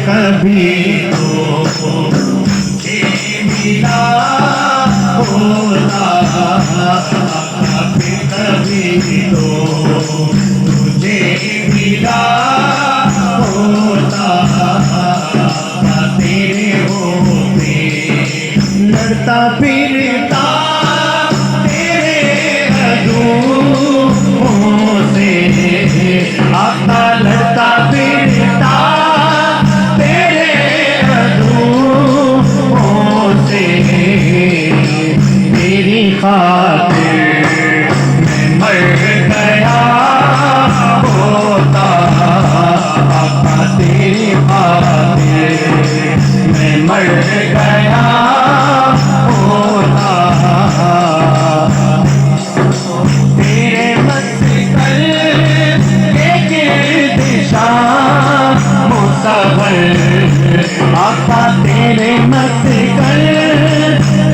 کبھی تو مجھے ملا ہوتا، کبھی تو مجھے ملا ہوتا، تیرے ہوتے لڑتا پھرتا تیرے عدوؤں سے، آقا لڑتا پھرتا تیرے عدوؤں سے، تیری خاطر میں مر گیا ہوتا، آقا تیری خاطر میں مر گیا ہوتا، تیرے مسکن کے گرد شام مصور، آقا تیرے مسکن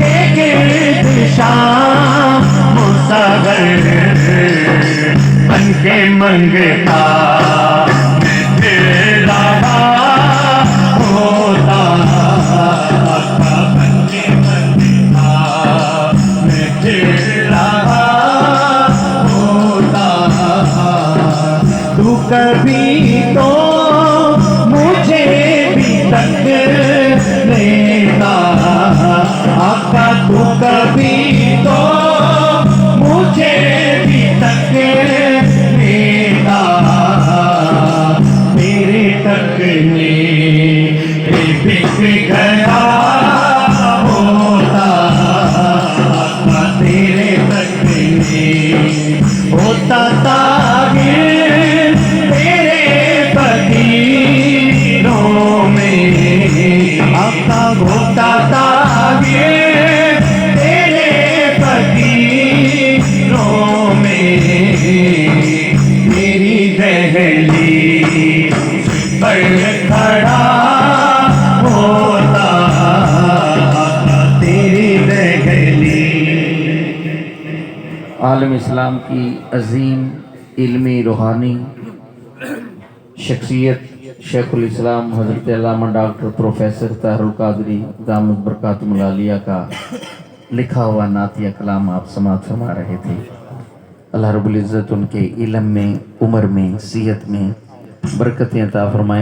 کے گرد شام مصور، بن کے منگتا میں پھر رہا ہوتا، آقا بن کے منگتا میں پھر رہا ہوتا، تو کبھی تو مجھے بھی تک لیتا، آقا تو کبھی تو مجھے بھی تک لیتا، تیرے تکنے پہ بک گیا ہوتا، آقا تیرے تکنے ہوتا طاہر تیرے فقیروں میں، آقا ہوتا طاہر تیرے فقیروں میں، تیری دہلیز پر کھڑا ہوتا، آقا تیری دہلیز۔ عالم اسلام کی عظیم علمی روحانی شخصیت شیخ الاسلام حضرت علامہ ڈاکٹر پروفیسر طاہر القادری دامت برکاتہم العالیہ کا لکھا ہوا نعتیہ کلام آپ سماعت فرما رہے تھے۔ اللہ رب العزت ان کے علم میں، عمر میں، صحت میں برکتیں عطا فرمائے۔